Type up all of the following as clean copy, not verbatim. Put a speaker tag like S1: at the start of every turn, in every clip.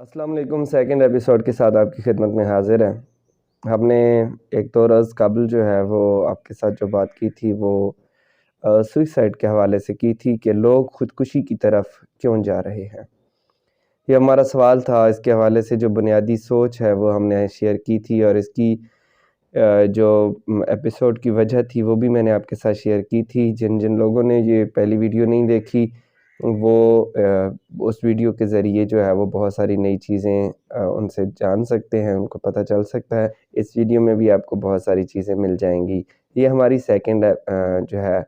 S1: السلام علیکم. Second episode کے ساتھ آپ کی خدمت میں حاضر ہیں. ہم نے ایک دو روز قبل جو ہے وہ آپ کے ساتھ جو بات کی تھی وہ سوئسائڈ کے حوالے سے کی تھی کہ لوگ خودکشی کی طرف کیوں جا رہے ہیں. یہ ہمارا سوال تھا. اس کے حوالے سے جو بنیادی سوچ ہے وہ ہم نے شیئر کی تھی، اور اس کی جو ایپیسوڈ کی وجہ تھی وہ بھی میں نے آپ کے ساتھ شیئر کی تھی. جن لوگوں نے یہ پہلی ویڈیو نہیں دیکھی وہ اس ویڈیو کے ذریعے جو ہے وہ بہت ساری نئی چیزیں ان سے جان سکتے ہیں، ان کو پتہ چل سکتا ہے. اس ویڈیو میں بھی آپ کو بہت ساری چیزیں مل جائیں گی. یہ ہماری سیکنڈ جو ہے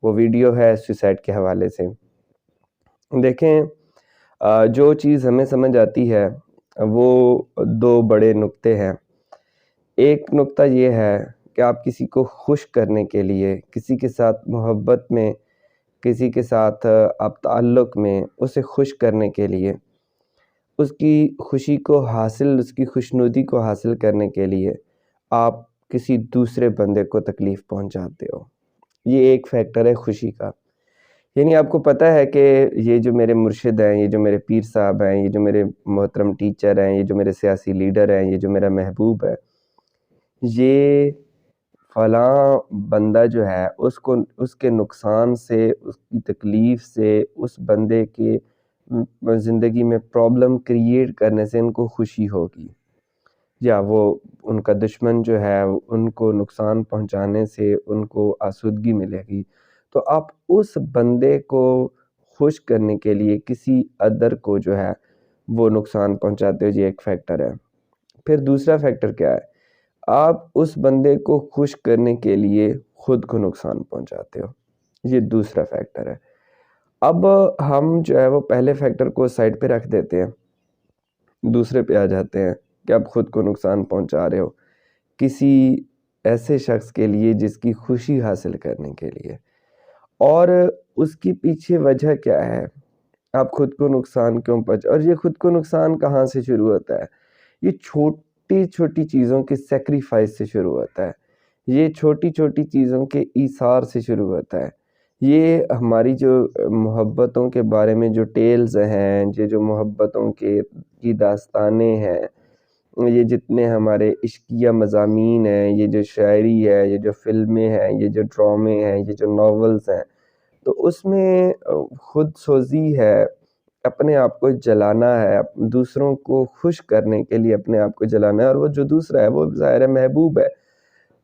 S1: وہ ویڈیو ہے سوسائڈ کے حوالے سے. دیکھیں، جو چیز ہمیں سمجھ آتی ہے وہ دو بڑے نقطے ہیں. ایک نقطہ یہ ہے کہ آپ کسی کو خوش کرنے کے لیے، کسی کے ساتھ محبت میں، کسی کے ساتھ آپ تعلق میں، اسے خوش کرنے کے لیے، اس کی خوشی کو حاصل، اس کی خوشنودی کو حاصل کرنے کے لیے آپ کسی دوسرے بندے کو تکلیف پہنچاتے ہو. یہ ایک فیکٹر ہے خوشی کا. یعنی آپ کو پتہ ہے کہ یہ جو میرے مرشد ہیں، یہ جو میرے پیر صاحب ہیں، یہ جو میرے محترم ٹیچر ہیں، یہ جو میرے سیاسی لیڈر ہیں، یہ جو میرا محبوب ہے، یہ فلاں بندہ جو ہے اس کے نقصان سے، اس کی تکلیف سے، اس بندے کے زندگی میں پرابلم کریٹ کرنے سے ان کو خوشی ہوگی، یا وہ ان کا دشمن جو ہے ان کو نقصان پہنچانے سے ان کو آسودگی ملے گی. تو آپ اس بندے کو خوش کرنے کے لیے کسی ادر کو جو ہے وہ نقصان پہنچاتے ہو. یہ ایک فیکٹر ہے. پھر دوسرا فیکٹر کیا ہے؟ آپ اس بندے کو خوش کرنے کے لیے خود کو نقصان پہنچاتے ہو. یہ دوسرا فیکٹر ہے. اب ہم جو ہے وہ پہلے فیکٹر کو سائڈ پہ رکھ دیتے ہیں، دوسرے پہ آ جاتے ہیں کہ آپ خود کو نقصان پہنچا رہے ہو کسی ایسے شخص کے لیے جس کی خوشی حاصل کرنے کے لیے. اور اس کی پیچھے وجہ کیا ہے؟ آپ خود کو نقصان کیوں پہنچا؟ اور یہ خود کو نقصان کہاں سے شروع ہوتا ہے؟ یہ چھوٹی چھوٹی چیزوں کے سیکریفائس سے شروع ہوتا ہے. یہ چھوٹی چھوٹی چیزوں کے ایثار سے شروع ہوتا ہے. یہ ہماری جو محبتوں کے بارے میں جو ٹیلز ہیں، یہ جو محبتوں کی داستانیں ہیں، یہ جتنے ہمارے عشقیہ مضامین ہیں، یہ جو شاعری ہے، یہ جو فلمیں ہیں، یہ جو ڈرامے ہیں، یہ جو ناولز ہیں، تو اس میں خود سوزی ہے، اپنے آپ کو جلانا ہے، دوسروں کو خوش کرنے کے لیے اپنے آپ کو جلانا ہے. اور وہ جو دوسرا ہے وہ ظاہر محبوب ہے.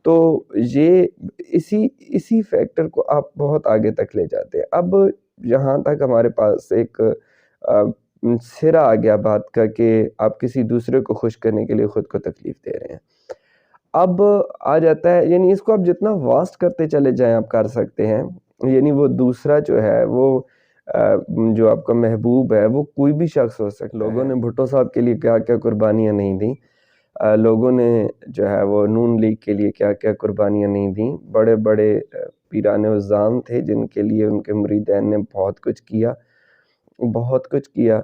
S1: تو یہ اسی فیکٹر کو آپ بہت آگے تک لے جاتے ہیں. اب یہاں تک ہمارے پاس ایک سرا آ گیا بات کا کہ آپ کسی دوسرے کو خوش کرنے کے لیے خود کو تکلیف دے رہے ہیں. اب آ جاتا ہے، یعنی اس کو آپ جتنا واسٹ کرتے چلے جائیں آپ کر سکتے ہیں. یعنی وہ دوسرا جو ہے وہ جو آپ کا محبوب ہے وہ کوئی بھی شخص ہو سکتا ہے. لوگوں نے بھٹو صاحب کے لیے کیا کیا قربانیاں نہیں دیں، لوگوں نے جو ہے وہ نون لیگ کے لیے کیا کیا قربانیاں نہیں دیں. بڑے بڑے پیران عظام تھے جن کے لیے ان کے مریدین نے بہت کچھ کیا، بہت کچھ کیا.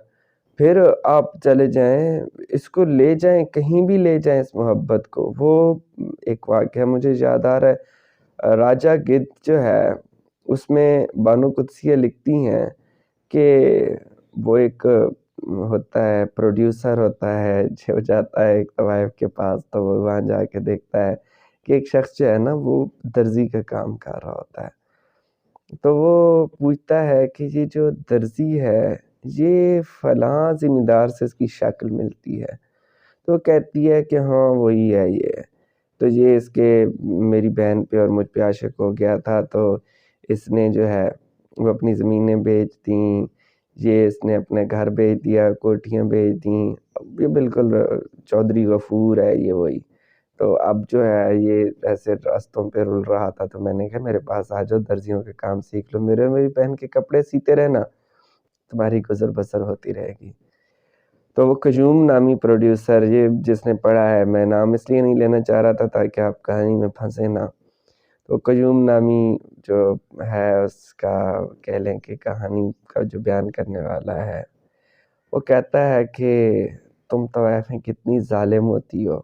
S1: پھر آپ چلے جائیں، اس کو لے جائیں، کہیں بھی لے جائیں اس محبت کو. وہ ایک واقعہ مجھے یاد آ رہا ہے، راجہ گدھ جو ہے اس میں بانو قدسیہ لکھتی ہیں کہ وہ ایک ہوتا ہے، پروڈیوسر ہوتا ہے، جو جاتا ہے ایک طوائف کے پاس، تو وہ وہاں جا کے دیکھتا ہے کہ ایک شخص جو ہے نا وہ درزی کا کام کر رہا ہوتا ہے. تو وہ پوچھتا ہے کہ یہ جو درزی ہے یہ فلاں ذمہ دار سے اس کی شکل ملتی ہے. تو کہتی ہے کہ ہاں وہی ہے یہ. تو یہ اس کے میری بہن پہ اور مجھ پہ عاشق ہو گیا تھا، تو اس نے جو ہے وہ اپنی زمینیں بیچ دیں، یہ اس نے اپنے گھر بیچ دیا، کوٹھیاں بیچ دیں. یہ بالکل چودھری غفور ہے یہ وہی. تو اب جو ہے یہ ایسے راستوں پہ رل رہا تھا، تو میں نے کہا میرے پاس آ جاؤ، درزیوں کے کام سیکھ لو، میری بہن کے کپڑے سیتے رہنا، تمہاری گزر بسر ہوتی رہے گی. تو وہ قیوم نامی پروڈیوسر، یہ جس نے پڑھا ہے، میں نام اس لیے نہیں لینا چاہ رہا تھا تاکہ آپ کہانی میں پھنسے نہ. تو قیوم نامی جو ہے اس کا کہہ لیں کہ کہانی کا جو بیان کرنے والا ہے، وہ کہتا ہے کہ تم طوائفیں کتنی ظالم ہوتی ہو،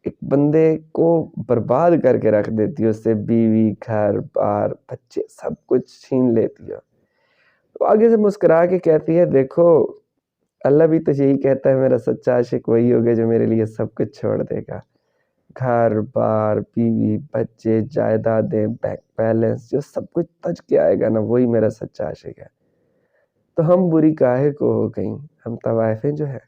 S1: ایک بندے کو برباد کر کے رکھ دیتی ہو، اس سے بیوی، گھر بار، بچے سب کچھ چھین لیتی ہو. تو آگے سے مسکرا کے کہتی ہے دیکھو اللہ بھی تو یہی کہتا ہے میرا سچا عاشق وہی ہوگا جو میرے لیے سب کچھ چھوڑ دے گا، گھر بار، بیوی، بچے، جائیدادیں، بینک بیلنس، جو سب کچھ تج کے آئے گا نا وہی میرا سچا عاشق ہے۔ تو ہم بری کاہے کو ہو گئیں، ہم طوائفیں جو ہے۔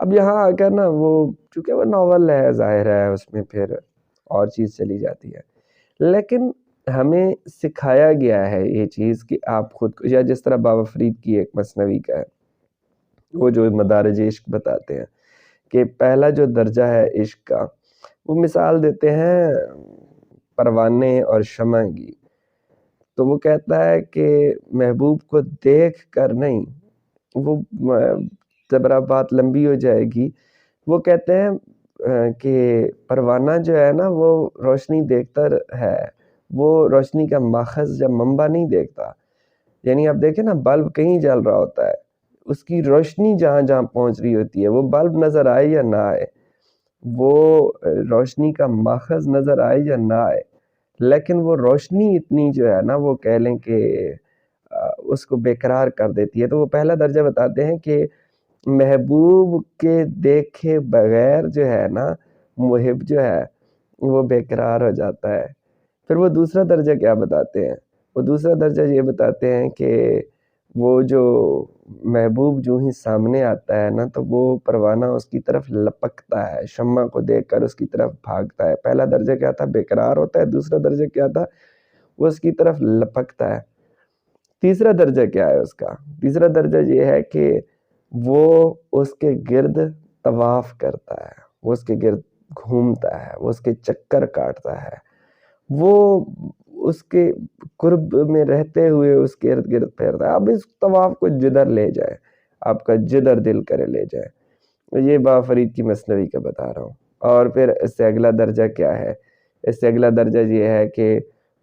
S1: اب یہاں آ کر نا وہ چونکہ وہ ناول ہے، ظاہر ہے اس میں پھر اور چیز چلی جاتی ہے، لیکن ہمیں سکھایا گیا ہے یہ چیز کہ آپ خود کو، یا جس طرح بابا فرید کی ایک مثنوی کا ہے، وہ جو مدارج عشق بتاتے ہیں کہ پہلا جو درجہ ہے عشق کا، وہ مثال دیتے ہیں پروانے اور شمع کی۔ تو وہ کہتا ہے کہ محبوب کو دیکھ کر نہیں، وہ ذرا بات لمبی ہو جائے گی، وہ کہتے ہیں کہ پروانہ جو ہے نا وہ روشنی دیکھتا ہے، وہ روشنی کا ماخذ یا منبع نہیں دیکھتا۔ یعنی آپ دیکھیں نا بلب کہیں جل رہا ہوتا ہے، اس کی روشنی جہاں جہاں پہنچ رہی ہوتی ہے، وہ بلب نظر آئے یا نہ آئے، وہ روشنی کا ماخذ نظر آئے یا نہ آئے، لیکن وہ روشنی اتنی جو ہے نا وہ کہہ لیں کہ اس کو بے قرار کر دیتی ہے۔ تو وہ پہلا درجہ بتاتے ہیں کہ محبوب کے دیکھے بغیر جو ہے نا محب جو ہے وہ بے قرار ہو جاتا ہے۔ پھر وہ دوسرا درجہ کیا بتاتے ہیں؟ وہ دوسرا درجہ یہ بتاتے ہیں کہ وہ جو محبوب جو ہی سامنے آتا ہے نا تو وہ پروانہ اس کی طرف لپکتا ہے، شمع کو دیکھ کر اس کی طرف بھاگتا ہے۔ پہلا درجہ کیا تھا؟ بے قرار ہوتا ہے۔ دوسرا درجہ کیا تھا؟ وہ اس کی طرف لپکتا ہے۔ تیسرا درجہ کیا ہے اس کا؟ تیسرا درجہ یہ ہے کہ وہ اس کے گرد طواف کرتا ہے، وہ اس کے گرد گھومتا ہے، وہ اس کے چکر کاٹتا ہے، وہ اس کے قرب میں رہتے ہوئے اس کے ارد گرد پھیرتا ہے۔ اب اس طواف کو جدھر لے جائے، آپ کا جدھر دل کرے لے جائے۔ یہ بابا فرید کی مثنوی کا بتا رہا ہوں۔ اور پھر اس سے اگلا درجہ کیا ہے؟ اس سے اگلا درجہ یہ ہے کہ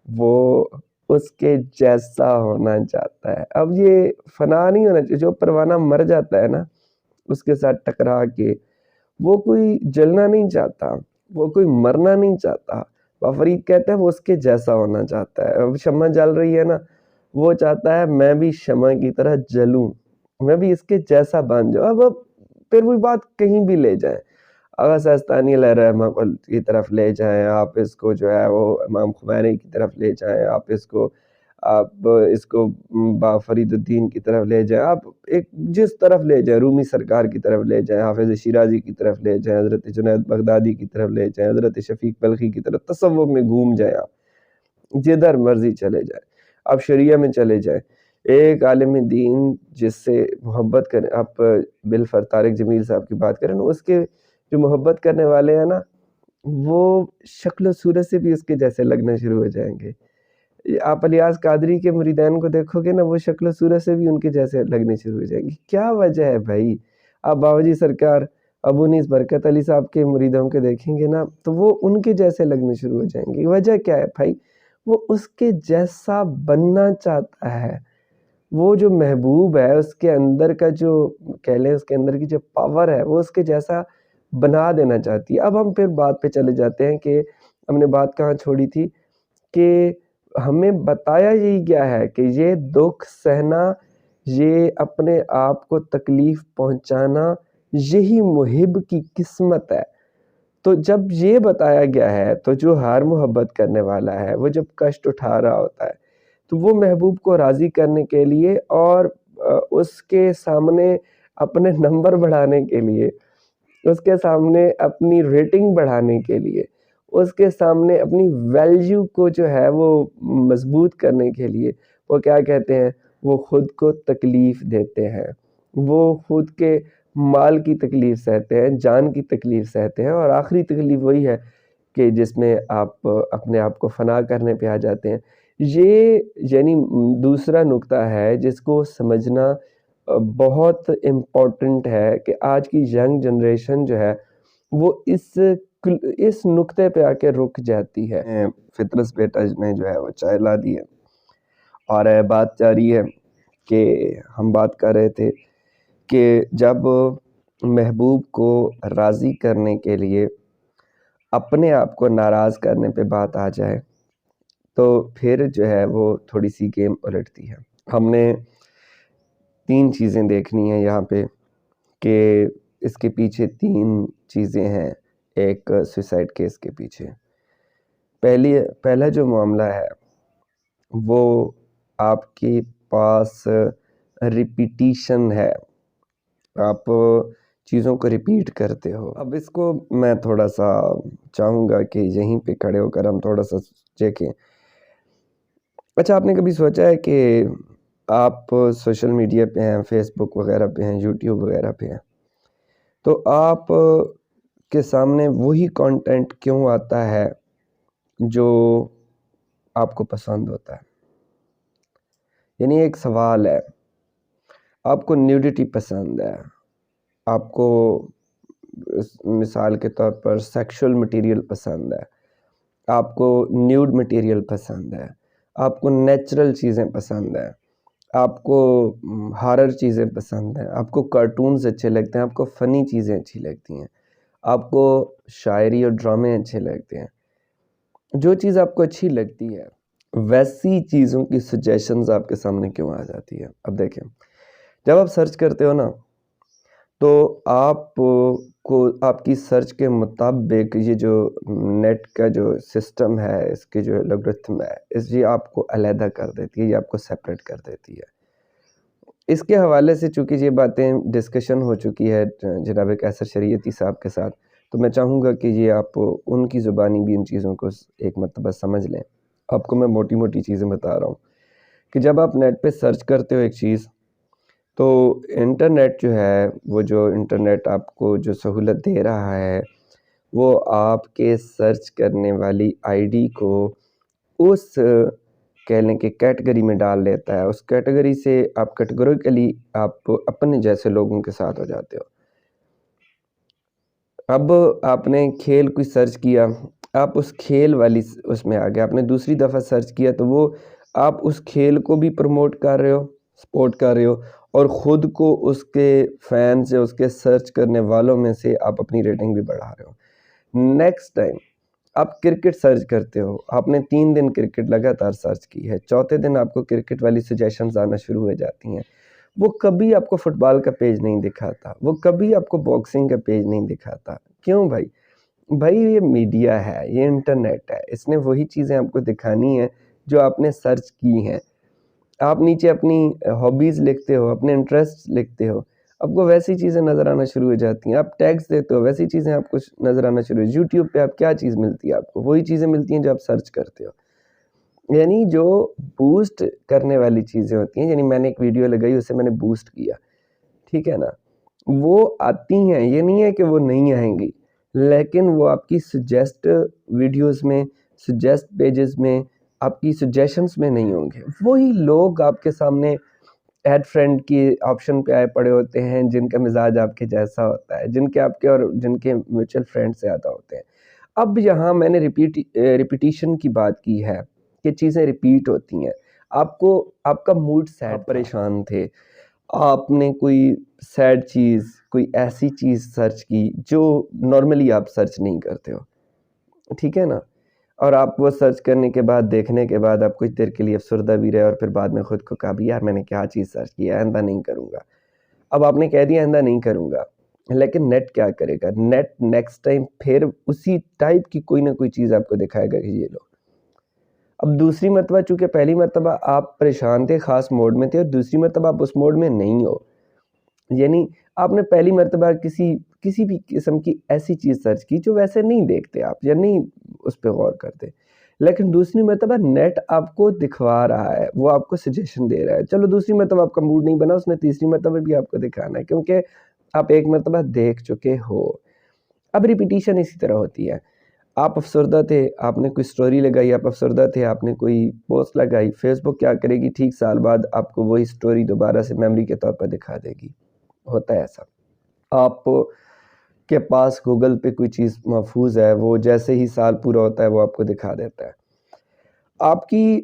S1: وہ اس کے جیسا ہونا چاہتا ہے۔ اب یہ فنا نہیں ہونا چاہیے، جو پروانہ مر جاتا ہے نا اس کے ساتھ ٹکرا کے، وہ کوئی جلنا نہیں چاہتا، وہ کوئی مرنا نہیں چاہتا۔ بابا فرید کہتے ہیں وہ اس کے جیسا ہونا چاہتا ہے۔ اب شمع جل رہی ہے نا، وہ چاہتا ہے میں بھی شمع کی طرح جلوں، میں بھی اس کے جیسا بن جاؤں۔ اب پھر وہی بات کہیں بھی لے جائیں، آغا سیستانی علیہ رحمہ کی طرف لے جائیں، آپ اس کو جو ہے وہ امام خمینی کی طرف لے جائیں، آپ اس کو بابا فرید الدین کی طرف لے جائیں، آپ ایک جس طرف لے جائیں، رومی سرکار کی طرف لے جائیں، حافظ شیرازی کی طرف لے جائیں، حضرت جنید بغدادی کی طرف لے جائیں، حضرت شفیق بلخی کی طرف، تصوف میں گھوم جائیں، آپ جدھر مرضی چلے جائیں، آپ شریعہ میں چلے جائیں۔ ایک عالم دین جس سے محبت کریں، آپ بالفر طارق جمیل صاحب کی بات کریں نا، اس کے جو محبت کرنے والے ہیں نا وہ شکل و صورت سے بھی اس کے جیسے لگنا شروع ہو جائیں گے۔ آپ الیاس قادری کے مریدان کو دیکھو گے نا، وہ شکل و صورت سے بھی ان کے جیسے لگنے شروع ہو جائیں گے۔ کیا وجہ ہے بھائی؟ آپ بابا جی سرکار ابو انیس برکت علی صاحب کے مریدوں کے دیکھیں گے نا تو وہ ان کے جیسے لگنے شروع ہو جائیں گے۔ وجہ کیا ہے بھائی؟ وہ اس کے جیسا بننا چاہتا ہے۔ وہ جو محبوب ہے اس کے اندر کا جو کہہ لیں اس کے اندر کی جو پاور ہے وہ اس کے جیسا بنا دینا چاہتی ہے۔ اب ہم پھر بات پہ چلے جاتے ہیں کہ ہم نے بات کہاں چھوڑی تھی کہ ہمیں بتایا یہی کیا ہے کہ یہ دکھ سہنا، یہ اپنے آپ کو تکلیف پہنچانا، یہی محب کی قسمت ہے۔ تو جب یہ بتایا گیا ہے تو جو ہر محبت کرنے والا ہے وہ جب کشٹ اٹھا رہا ہوتا ہے تو وہ محبوب کو راضی کرنے کے لیے اور اس کے سامنے اپنے نمبر بڑھانے کے لیے، اس کے سامنے اپنی ریٹنگ بڑھانے کے لیے، اس کے سامنے اپنی ویلیو کو جو ہے وہ مضبوط کرنے کے لیے وہ کیا کہتے ہیں؟ وہ خود کو تکلیف دیتے ہیں، وہ خود کے مال کی تکلیف سہتے ہیں، جان کی تکلیف سہتے ہیں، اور آخری تکلیف وہی ہے کہ جس میں آپ اپنے آپ کو فنا کرنے پہ آ جاتے ہیں۔ یہ یعنی دوسرا نقطہ ہے جس کو سمجھنا بہت امپورٹنٹ ہے کہ آج کی ینگ جنریشن جو ہے وہ اس نقطے پہ آ کے رک جاتی ہے۔ فطرس بیٹا نے جو ہے وہ چائے لا دی ہے اور بات جاری ہے کہ ہم بات کر رہے تھے کہ جب محبوب کو راضی کرنے کے لیے اپنے آپ کو ناراض کرنے پہ بات آ جائے تو پھر جو ہے وہ تھوڑی سی گیم الٹتی ہے۔ ہم نے 3 چیزیں دیکھنی ہیں یہاں پہ کہ اس کے پیچھے 3 چیزیں ہیں ایک سوسائڈ کیس کے پیچھے۔ پہلا جو معاملہ ہے وہ آپ کے پاس ریپیٹیشن ہے، آپ چیزوں کو ریپیٹ کرتے ہو۔ اب اس کو میں تھوڑا سا چاہوں گا کہ یہیں پہ کھڑے ہو کر ہم تھوڑا سا دیکھیں۔ اچھا، آپ نے کبھی سوچا ہے کہ آپ سوشل میڈیا پہ ہیں، فیس بک وغیرہ پہ ہیں، یوٹیوب وغیرہ پہ ہیں، تو آپ کے سامنے وہی کانٹینٹ کیوں آتا ہے جو آپ کو پسند ہوتا ہے؟ یعنی ایک سوال ہے، آپ کو نیوڈیٹی پسند ہے، آپ کو مثال کے طور پر سیکشول مٹیریل پسند ہے، آپ کو نیوڈ مٹیریل پسند ہے، آپ کو نیچرل چیزیں پسند ہیں، آپ کو ہارر چیزیں پسند ہیں، آپ کو کارٹونز اچھے لگتے ہیں، آپ کو فنی چیزیں اچھی لگتی ہیں، آپ کو شاعری اور ڈرامے اچھے لگتے ہیں۔ جو چیز آپ کو اچھی لگتی ہے ویسی چیزوں کی سجیشنز آپ کے سامنے کیوں آ جاتی ہے؟ اب دیکھیں، جب آپ سرچ کرتے ہو نا تو آپ کو آپ کی سرچ کے مطابق یہ جو نیٹ کا جو سسٹم ہے، اس کے جو الگورتھم ہے، یہ آپ کو علیحدہ کر دیتی ہے، یہ آپ کو سیپریٹ کر دیتی ہے۔ اس کے حوالے سے چونکہ یہ باتیں ڈسکشن ہو چکی ہے جناب قیصر شریعتی صاحب کے ساتھ، تو میں چاہوں گا کہ یہ آپ ان کی زبانی بھی ان چیزوں کو ایک مرتبہ سمجھ لیں۔ آپ کو میں موٹی موٹی چیزیں بتا رہا ہوں کہ جب آپ نیٹ پہ سرچ کرتے ہو ایک چیز، تو انٹرنیٹ جو ہے، وہ جو انٹرنیٹ آپ کو جو سہولت دے رہا ہے، وہ آپ کے سرچ کرنے والی آئی ڈی کو اس کہہ لیں کہ کیٹیگری میں ڈال لیتا ہے۔ اس کیٹیگری سے آپ کیٹیگوریکلی آپ اپنے جیسے لوگوں کے ساتھ ہو جاتے ہو۔ اب آپ نے کھیل کوئی سرچ کیا، آپ اس کھیل والی اس میں آ گئے، آپ نے دوسری دفعہ سرچ کیا تو وہ آپ اس کھیل کو بھی پروموٹ کر رہے ہو، سپورٹ کر رہے ہو، اور خود کو اس کے فین سے، اس کے سرچ کرنے والوں میں سے آپ اپنی ریٹنگ بھی بڑھا رہے ہو۔ نیکسٹ ٹائم آپ کرکٹ سرچ کرتے ہو، آپ نے 3 دن کرکٹ لگاتار سرچ کی ہے، چوتھے دن آپ کو کرکٹ والی سجیشنز آنا شروع ہو جاتی ہیں۔ وہ کبھی آپ کو فٹ بال کا پیج نہیں دکھاتا، وہ کبھی آپ کو باکسنگ کا پیج نہیں دکھاتا۔ کیوں بھائی؟ بھائی یہ میڈیا ہے، یہ انٹرنیٹ ہے، اس نے وہی چیزیں آپ کو دکھانی ہیں جو آپ نے سرچ کی ہیں۔ آپ نیچے اپنی ہابیز لکھتے ہو، اپنے انٹرسٹ لکھتے ہو، آپ کو ویسی چیزیں نظر آنا شروع ہو جاتی ہیں۔ آپ ٹیگز دیتے ہو، ویسی چیزیں آپ کو نظر آنا شروع ہو۔ یوٹیوب پہ آپ کیا چیز ملتی ہے؟ آپ کو وہی چیزیں ملتی ہیں جو آپ سرچ کرتے ہو۔ یعنی جو بوسٹ کرنے والی چیزیں ہوتی ہیں، یعنی میں نے ایک ویڈیو لگائی، اسے میں نے بوسٹ کیا، ٹھیک ہے نا، وہ آتی ہیں، یہ نہیں ہے کہ وہ نہیں آئیں گی، لیکن وہ آپ کی سجیسٹ ویڈیوز میں، سجیسٹ پیجز میں، آپ کی سجیشنز میں نہیں ہوں گے۔ وہی لوگ آپ کے سامنے ایڈ فرینڈ کی آپشن پہ آئے پڑے ہوتے ہیں جن کا مزاج آپ کے جیسا ہوتا ہے، جن کے آپ کے اور جن کے میوچل فرینڈ زیادہ ہوتے ہیں۔ اب یہاں میں نے ریپیٹیشن کی بات کی ہے کہ چیزیں ریپیٹ ہوتی ہیں۔ آپ کو آپ کا موڈ سیڈ، پریشان تھے، آپ نے کوئی سیڈ چیز، کوئی ایسی چیز سرچ کی جو نارملی آپ سرچ نہیں کرتے ہو، ٹھیک ہے نا، اور آپ وہ سرچ کرنے کے بعد، دیکھنے کے بعد آپ کچھ دیر کے لیے افسردہ بھی رہے اور پھر بعد میں خود کو کہا بھی یار میں نے کیا چیز سرچ کی ہے، آئندہ نہیں کروں گا۔ اب آپ نے کہہ دیا آئندہ نہیں کروں گا، لیکن نیٹ کیا کرے گا؟ نیٹ نیکسٹ ٹائم پھر اسی ٹائپ کی کوئی نہ کوئی چیز آپ کو دکھائے گا کہ یہ لو۔ اب دوسری مرتبہ، چونکہ پہلی مرتبہ آپ پریشان تھے، خاص موڈ میں تھے، اور دوسری مرتبہ آپ اس موڈ میں نہیں ہو، یعنی آپ نے پہلی مرتبہ کسی بھی قسم کی ایسی چیز سرچ کی جو ویسے نہیں دیکھتے آپ، یا نہیں اس پہ غور کرتے، لیکن دوسری مرتبہ نیٹ آپ کو دکھوا رہا ہے، وہ آپ کو سجیشن دے رہا ہے۔ چلو دوسری مرتبہ آپ کا موڈ نہیں بنا، اس نے تیسری مرتبہ بھی آپ کو دکھانا ہے، کیونکہ آپ ایک مرتبہ دیکھ چکے ہو۔ اب ریپیٹیشن اسی طرح ہوتی ہے۔ آپ افسردہ تھے، آپ نے کوئی سٹوری لگائی، آپ افسردہ تھے، آپ نے کوئی پوسٹ لگائی، فیس بک کیا کرے گی؟ ٹھیک سال بعد آپ کو وہی سٹوری دوبارہ سے میموری کے طور پر دکھا دے گی۔ ہوتا ہے ایسا۔ آپ کے پاس گوگل پہ کوئی چیز محفوظ ہے، وہ جیسے ہی سال پورا ہوتا ہے وہ آپ کو دکھا دیتا ہے۔ آپ کی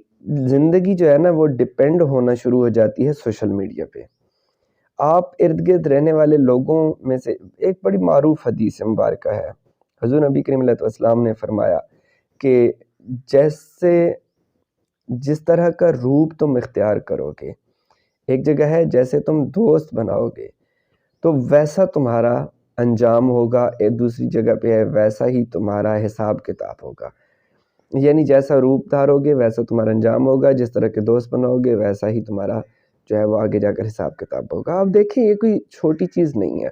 S1: زندگی جو ہے نا وہ ڈیپینڈ ہونا شروع ہو جاتی ہے سوشل میڈیا پہ۔ آپ ارد گرد رہنے والے لوگوں میں سے ایک بڑی معروف حدیث مبارکہ ہے، حضور نبی کریم علیہ السلام نے فرمایا کہ جس طرح کا روپ تم اختیار کرو گے، ایک جگہ ہے جیسے تم دوست بناؤ گے، تو ویسا تمہارا انجام ہوگا، ایک دوسری جگہ پہ ہے ویسا ہی تمہارا حساب کتاب ہوگا، یعنی جیسا روپ دھارو گے ویسا تمہارا انجام ہوگا، جس طرح کے دوست بناؤ گے ویسا ہی تمہارا جو ہے وہ آگے جا کر حساب کتاب ہوگا۔ آپ دیکھیں یہ کوئی چھوٹی چیز نہیں ہے،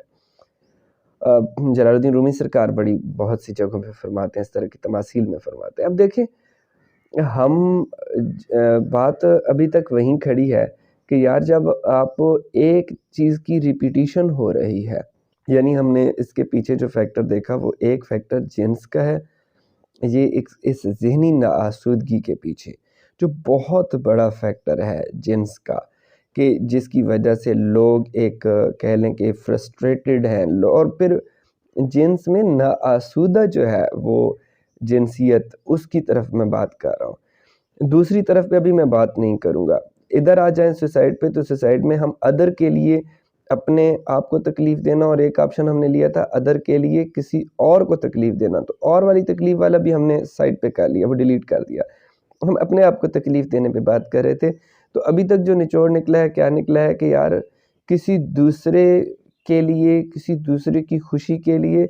S1: جلال الدین رومی سرکار بہت سی جگہوں پہ فرماتے ہیں، اس طرح کی تماثیل میں فرماتے ہیں۔ اب دیکھیں ہم بات ابھی تک وہیں کھڑی ہے کہ یار جب آپ ایک چیز کی ریپیٹیشن ہو رہی ہے، یعنی ہم نے اس کے پیچھے جو فیکٹر دیکھا وہ ایک فیکٹر جنس کا ہے، یہ اس ذہنی ناآسودگی کے پیچھے جو بہت بڑا فیکٹر ہے جنس کا، کہ جس کی وجہ سے لوگ ایک کہہ لیں کہ فرسٹریٹڈ ہیں، اور پھر جنس میں ناآسودہ جو ہے وہ جنسیت، اس کی طرف میں بات کر رہا ہوں۔ دوسری طرف پہ ابھی میں بات نہیں کروں گا، ادھر آ جائیں سوسائڈ پہ، تو سوسائڈ میں ہم ادر کے لیے اپنے آپ کو تکلیف دینا، اور ایک آپشن ہم نے لیا تھا ادر کے لیے کسی اور کو تکلیف دینا، تو اور والی تکلیف والا بھی ہم نے سائڈ پہ کر لیا، وہ ڈیلیٹ کر دیا، ہم اپنے آپ کو تکلیف دینے پہ بات کر رہے تھے۔ تو ابھی تک جو نچوڑ نکلا ہے، کیا نکلا ہے کہ یار کسی دوسرے کے لیے، کسی دوسرے کی خوشی کے لیے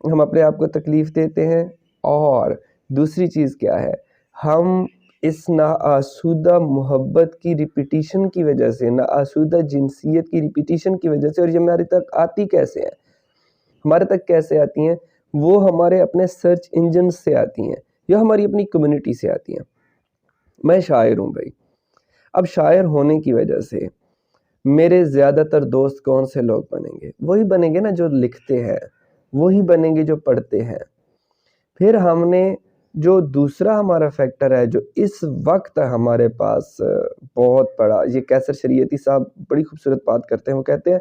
S1: ہم اپنے آپ کو تکلیف دیتے ہیں، اور دوسری چیز کیا ہے، ہم اس ناآسودہ محبت کی ریپیٹیشن کی وجہ سے، ناآسودہ جنسیت کی ریپیٹیشن کی وجہ سے، اور یہ ہمارے تک آتی کیسے ہیں، ہمارے تک کیسے آتی ہیں، وہ ہمارے اپنے سرچ انجن سے آتی ہیں یا ہماری اپنی کمیونٹی سے آتی ہیں۔ میں شاعر ہوں بھائی، اب شاعر ہونے کی وجہ سے میرے زیادہ تر دوست کون سے لوگ بنیں گے؟ وہی بنیں گے نا جو لکھتے ہیں، وہی بنیں گے جو پڑھتے ہیں۔ پھر ہم نے جو دوسرا ہمارا فیکٹر ہے جو اس وقت ہمارے پاس بہت بڑا، یہ کیسر شریعتی صاحب بڑی خوبصورت بات کرتے ہیں، وہ کہتے ہیں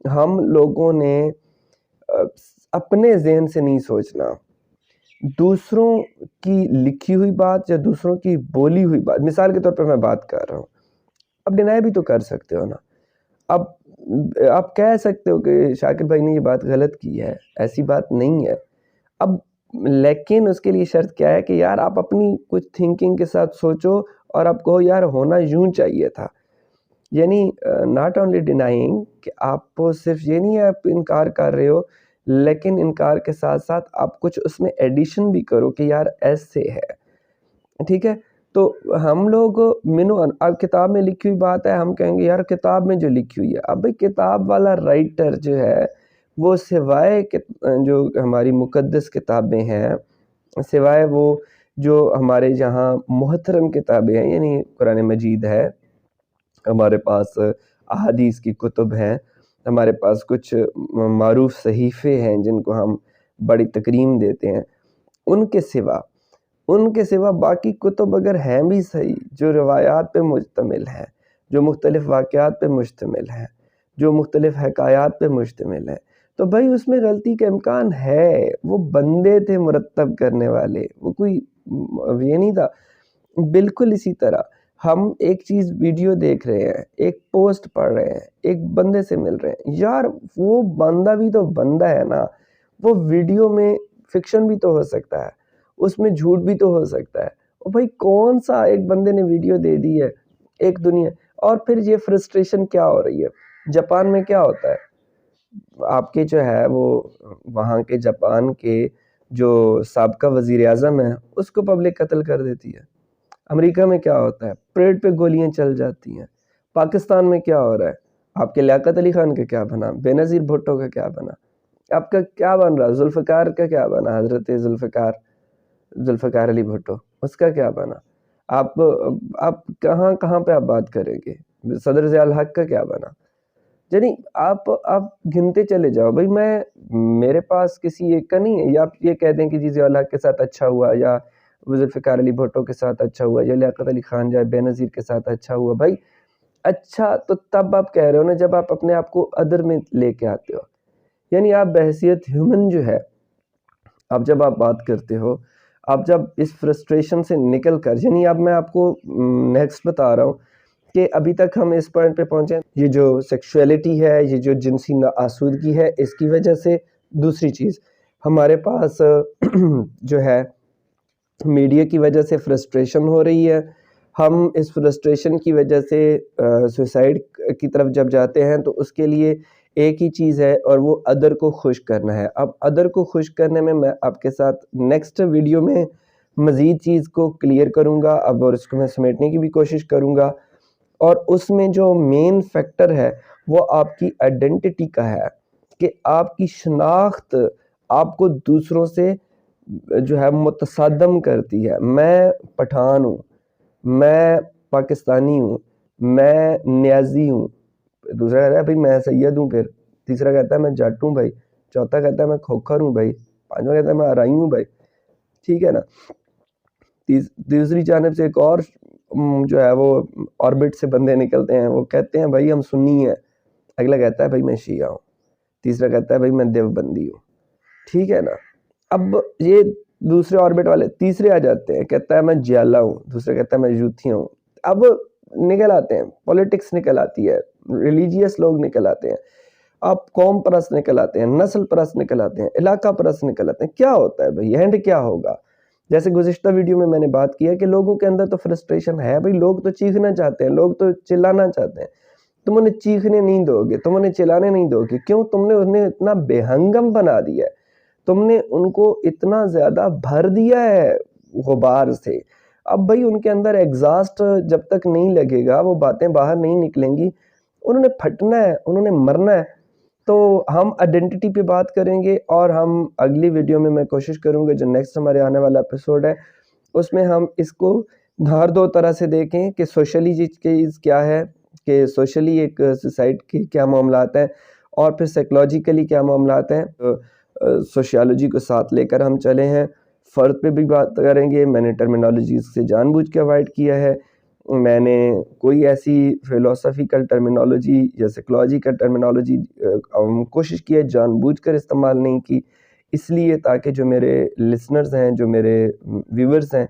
S1: ہم لوگوں نے اپنے ذہن سے نہیں سوچنا، دوسروں کی لکھی ہوئی بات یا دوسروں کی بولی ہوئی بات، مثال کے طور پر میں بات کر رہا ہوں، اب ڈینائی بھی تو کر سکتے ہو نا، اب آپ کہہ سکتے ہو کہ شاکر بھائی نے یہ بات غلط کی ہے، ایسی بات نہیں ہے، اب لیکن اس کے لیے شرط کیا ہے کہ یار آپ اپنی کچھ تھنکنگ کے ساتھ سوچو اور آپ کہو یار ہونا یوں چاہیے تھا، یعنی ناٹ اونلی ڈینائنگ کہ آپ صرف یہ نہیں ہے آپ انکار کر رہے ہو، لیکن انکار کے ساتھ ساتھ آپ کچھ اس میں ایڈیشن بھی کرو کہ یار ایسے ہے، ٹھیک ہے۔ تو ہم لوگ اب کتاب میں لکھی ہوئی بات ہے، ہم کہیں گے یار کتاب میں جو لکھی ہوئی ہے، اب بھائی کتاب والا رائٹر جو ہے وہ سوائے جو ہماری مقدس کتابیں ہیں، سوائے وہ جو ہمارے جہاں محترم کتابیں ہیں، یعنی قرآن مجید ہے، ہمارے پاس احادیث کی کتب ہیں، ہمارے پاس کچھ معروف صحیفے ہیں جن کو ہم بڑی تکریم دیتے ہیں، ان کے سوا باقی کتب اگر ہیں بھی صحیح، جو روایات پہ مشتمل ہیں، جو مختلف واقعات پہ مشتمل ہیں، جو مختلف حکایات پہ مشتمل ہیں، تو بھائی اس میں غلطی کا امکان ہے، وہ بندے تھے مرتب کرنے والے، وہ کوئی یہ نہیں تھا۔ بالکل اسی طرح ہم ایک چیز ویڈیو دیکھ رہے ہیں، ایک پوسٹ پڑھ رہے ہیں، ایک بندے سے مل رہے ہیں، یار وہ بندہ بھی تو بندہ ہے نا، وہ ویڈیو میں فکشن بھی تو ہو سکتا ہے، اس میں جھوٹ بھی تو ہو سکتا ہے، اور بھائی کون سا ایک بندے نے ویڈیو دے دی ہے ایک دنیا، اور پھر یہ فرسٹریشن کیا ہو رہی ہے، جاپان میں کیا ہوتا ہے، آپ کے جو ہے وہ وہاں کے جاپان کے جو سابقہ وزیر اعظم ہے اس کو پبلک قتل کر دیتی ہے، امریکہ میں کیا ہوتا ہے، پریڈ پہ گولیاں چل جاتی ہیں، پاکستان میں کیا ہو رہا ہے، آپ کے لیاقت علی خان کا کیا بنا، بے نظیر بھٹو کا کیا بنا، آپ کا کیا بن رہا، ذوالفقار کا کیا بنا، حضرت ذوالفقار علی بھٹو، اس کا کیا بنا، آپ کہاں پہ آپ بات کریں گے، صدر ضیاء الحق کا کیا بنا، یعنی آپ گنتے چلے جاؤ، بھائی میرے پاس کسی ایک کا نہیں ہے، یا آپ یہ کہہ دیں کہ جی ضیاء الحق کے ساتھ اچھا ہوا، یا ذوالفقار علی بھٹو کے ساتھ اچھا ہوا، یا لیاقت علی خان جائے بے نظیر کے ساتھ اچھا ہوا، بھائی اچھا تو تب آپ کہہ رہے ہو نا جب آپ اپنے آپ کو ادر میں لے کے آتے ہو، یعنی آپ بحیثیت ہیومن جو ہے، جب آپ بات کرتے ہو، آپ جب اس فرسٹریشن سے نکل کر، یعنی اب میں آپ کو نیکسٹ بتا رہا ہوں کہ ابھی تک ہم اس پوائنٹ پہ پہنچے، یہ جو سیکشولیٹی ہے، یہ جو جنسی ناآسودگی ہے، اس کی وجہ سے دوسری چیز ہمارے پاس جو ہے میڈیا کی وجہ سے فرسٹریشن ہو رہی ہے، ہم اس فرسٹریشن کی وجہ سے سوسائڈ کی طرف جب جاتے ہیں تو اس کے لیے ایک ہی چیز ہے اور وہ ادر کو خوش کرنا ہے. اب ادر کو خوش کرنے میں آپ کے ساتھ نیکسٹ ویڈیو میں مزید چیز کو کلیئر کروں گا اب، اور اس کو میں سمیٹنے کی بھی کوشش کروں گا. اور اس میں جو مین فیکٹر ہے وہ آپ کی آئیڈینٹی کا ہے کہ آپ کی شناخت آپ کو دوسروں سے جو ہے متصادم کرتی ہے. میں پٹھان ہوں، میں پاکستانی ہوں، میں نیازی ہوں، دوسرا کہتا ہے بھائی میں سید ہوں، پھر تیسرا کہتا ہے میں جٹ ہوں بھائی، چوتھا کہتا ہے میں کھوکھر ہوں بھائی، پانچواں کہتا ہے میں ارائی ہوں بھائی. ٹھیک ہے نا. دوسری جانب سے ایک اور جو ہے وہ آربٹ سے بندے نکلتے ہیں، وہ کہتے ہیں بھائی ہم سنی ہیں، اگلا کہتا ہے بھائی میں شیعہ ہوں، تیسرا کہتا ہے بھائی میں دیوبندی ہوں. ٹھیک ہے نا. اب یہ دوسرے آربٹ والے تیسرے آ جاتے ہیں، کہتا ہے میں جیالہ ہوں، دوسرا کہتا ہے میں یوتھیا ہوں. اب نکل آتے ہیں، پولیٹکس نکل آتی ہے، ریلیجیس لوگ نکل آتے ہیں، آپ قوم پرست نکل آتے ہیں، نسل پرست نکل آتے ہیں، علاقہ پرست نکل آتے ہیں. کیا ہوتا ہے بھائی، اینڈ کیا ہوگا؟ جیسے گزشتہ ویڈیو میں نے بات کیا کہ لوگوں کے اندر تو فرسٹریشن ہے بھائی، لوگ تو چیخنا چاہتے ہیں، لوگ تو چلانا چاہتے ہیں. تم انہیں چیخنے نہیں دو گے، تم انہیں چلانے نہیں دو گے. کیوں؟ تم نے انہیں اتنا بے ہنگم بنا دیا ہے، تم نے ان کو اتنا زیادہ بھر دیا ہے غبار سے. اب بھائی ان کے اندر ایگزاسٹ جب تک نہیں لگے گا، وہ باتیں باہر نہیں نکلیں گی، انہوں نے پھٹنا ہے، انہوں نے مرنا ہے. تو ہم آئیڈینٹی پہ بات کریں گے، اور ہم اگلی ویڈیو میں کوشش کروں گا جو نیکسٹ ہمارے آنے والا ایپیسوڈ ہے اس میں ہم اس کو ہر دو طرح سے دیکھیں کہ سوشلی چیز کیا ہے، کہ سوشلی ایک سوسائٹی کی کیا معاملات ہیں، اور پھر سائیکلوجیکلی کیا معاملات ہیں. سوشیالوجی کو ساتھ لے کر ہم چلے ہیں. فرد پہ بھی بات کریں گے. میں نے ٹرمینالوجیز سے جان بوجھ کے اوائڈ کیا ہے، میں نے کوئی ایسی فلسفیکل ٹرمینالوجی یا سائیکلوجیکل ٹرمینالوجی کوشش کی ہے جان بوجھ کر استعمال نہیں کی، اس لیے تاکہ جو میرے لسنرز ہیں، جو میرے ویورز ہیں،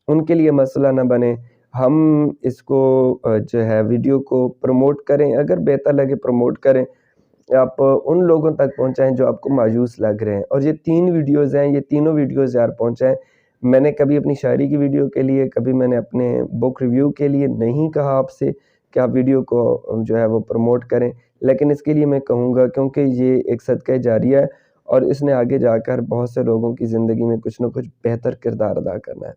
S1: ان کے لیے مسئلہ نہ بنے. ہم اس کو جو ہے ویڈیو کو پروموٹ کریں، اگر بہتر لگے پروموٹ کریں، آپ ان لوگوں تک پہنچائیں جو آپ کو مایوس لگ رہے ہیں. اور یہ 3 ویڈیوز ہیں، یہ تینوں ویڈیوز یار پہنچائیں. میں نے کبھی اپنی شاعری کی ویڈیو کے لیے، کبھی میں نے اپنے بک ریویو کے لیے نہیں کہا آپ سے کہ آپ ویڈیو کو جو ہے وہ پروموٹ کریں، لیکن اس کے لیے میں کہوں گا کیونکہ یہ ایک صدقہ جاریہ ہے، اور اس نے آگے جا کر بہت سے لوگوں کی زندگی میں کچھ نہ کچھ بہتر کردار ادا کرنا ہے.